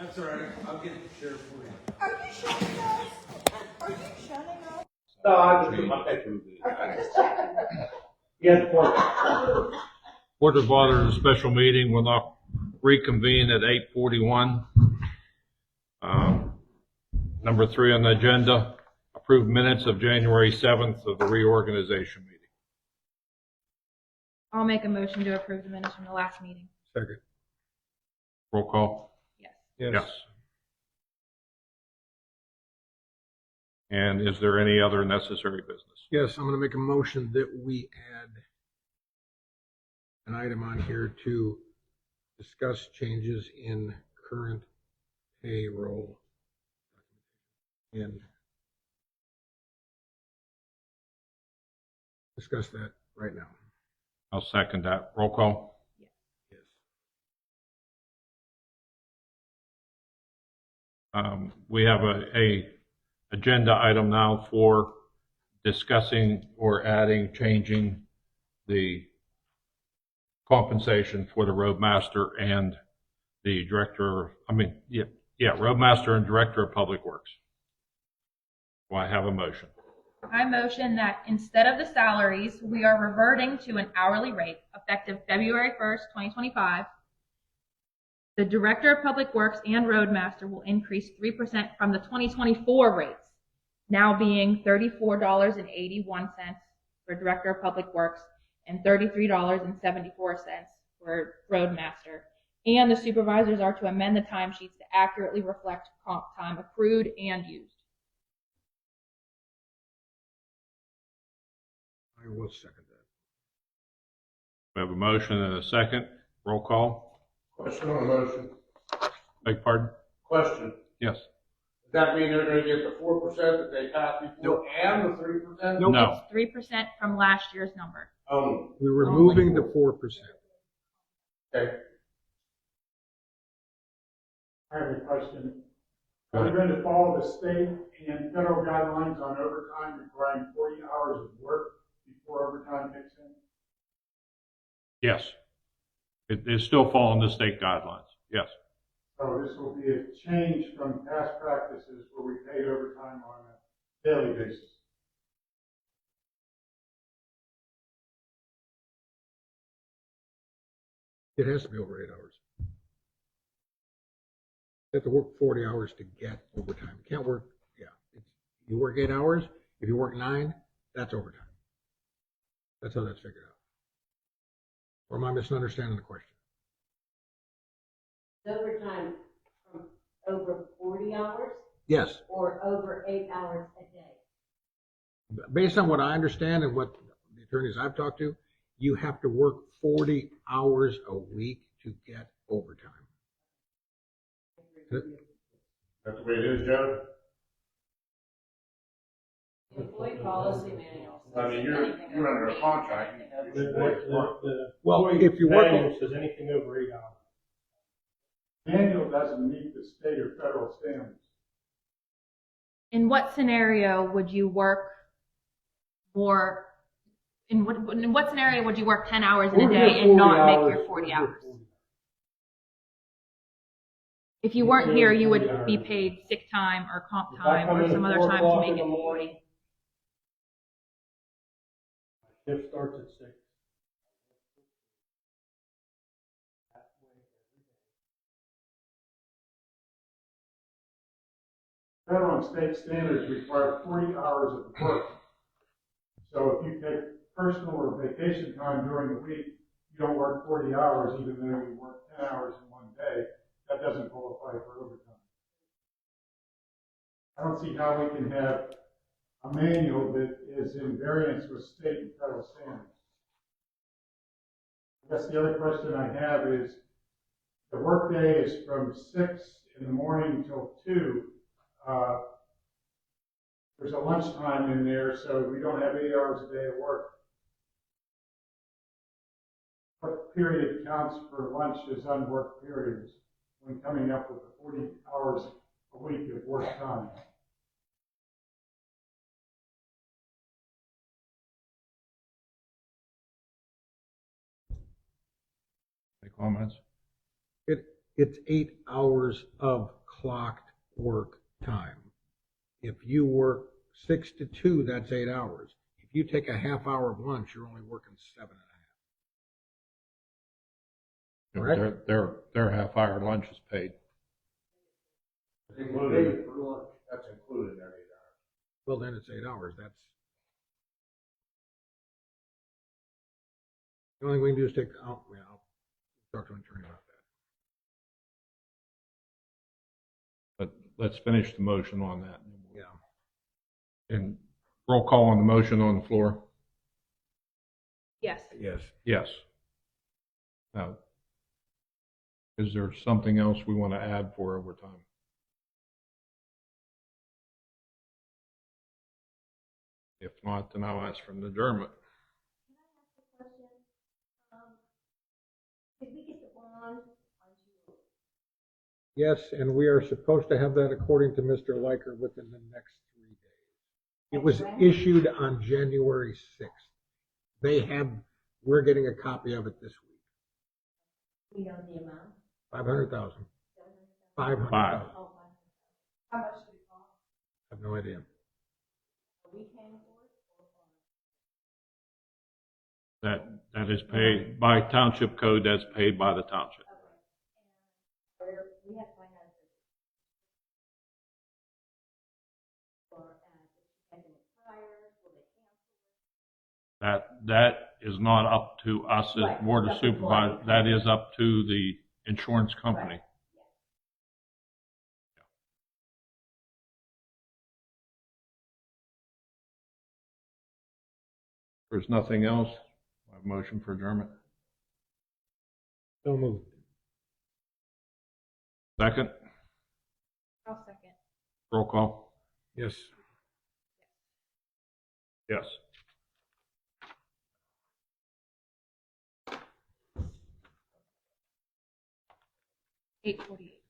That's all right. I'll get the sheriff for you. Are you shutting us? Are you shutting us? No, I just do my picture. Okay, just checking. Yes, Board. Board of Auditors special meeting will now reconvene at 8:41. Number 3 on the agenda, approved minutes of January 7th of the reorganization meeting. I'll make a motion to approve the minutes from the last meeting. Second. Roll call. Yes. Yes. And is there any other necessary business? Yes, I'm going to make a motion that we add an item on here to discuss changes in current payroll. And discuss that right now. I'll second that. Roll call. Yes. We have a agenda item now for discussing or adding, changing the compensation for the roadmaster and the director. Roadmaster and director of public works. Do I have a motion? I motion that instead of the salaries, we are reverting to an hourly rate effective February 1st, 2025. The Director of Public Works and Roadmaster will increase 3% from the 2024 rates, now being $34.81 for Director of Public Works and $33.74 for Roadmaster. And the supervisors are to amend the timesheets to accurately reflect comp time accrued and used. I will second that. We have a motion and a second. Roll call. Question on the motion. Beg pardon? Question. Yes. Does that mean they're gonna get the 4% that they passed before and the 3%? Nope. No. It's 3% from last year's number. We're removing the 4%. Okay. I have a question. Are you going to follow the state and federal guidelines on overtime requiring 40 hours of work before overtime kicks in? Yes. It is still following the state guidelines. Yes. So this will be a change from past practices where we paid overtime on a daily basis. It has to be over 8 hours. You have to work 40 hours to get overtime. You can't work, you work 8 hours. If you work 9, that's overtime. That's how that's figured out. Or am I misunderstanding the question? Overtime from over 40 hours Yes. or over 8 hours a day? Based on what I understand and what the attorneys I've talked to, you have to work 40 hours a week to get overtime. That's the way it is, Joe? Employee policy manual. I mean, you're under a contract. Well, if you work, Manual says anything over 8 hours. Manual doesn't meet the state or federal standards. In what scenario would you work more? In what scenario would you work 10 hours in a day and not make your 40 hours? If you weren't here, you would be paid sick time or comp time or some other time to make it 40. Shift starts at 6. Federal and state standards require 40 hours of work. So if you take personal or vacation time during the week, you don't work 40 hours even though you work 10 hours in one day. That doesn't qualify for overtime. I don't see how we can have a manual that is in variance with state and federal standards. I guess the other question I have is, the workday is from 6 in the morning till 2. There's a lunchtime in there, so we don't have 8 hours a day of work. What period counts for lunch as unworked periods when coming up with the 40 hours a week of work time? Any comments? it it's 8 hours of clocked work time. If you work 6 to 2, that's 8 hours. If you take a half hour of lunch, you're only working 7.5. Correct? Their half-hour lunch is paid. Included for lunch. That's included in their 8 hours. Well, then it's 8 hours. That's the only thing we can do is take. Oh, yeah, I'll talk to an attorney about that. But let's finish the motion on that. Yeah. And roll call on the motion on the floor? Yes. Yes. Yes. Now, is there something else we want to add for overtime? If not, then I'll ask for an adjournment. Can I ask a question? Did we get the bond on June? Yes, and we are supposed to have that according to Mr. Liker within the next 3 days. It was issued on January 6th. We're getting a copy of it this week. We know the amount? 500,000. 700,000? 500,000. Oh, wow. How much did it cost? I have no idea. Are we paying for it or? That is paid by township code, that's paid by the township. Okay. And we have to find out if it's or if it's getting expires, will they cancel it? That is not up to us as Right, Board of up to the board. Supervisors, that is up to the insurance company. Right. If there's nothing else, I have a motion for adjournment. So moved. Second, I'll second. roll call. Yes. Yes. $8:48.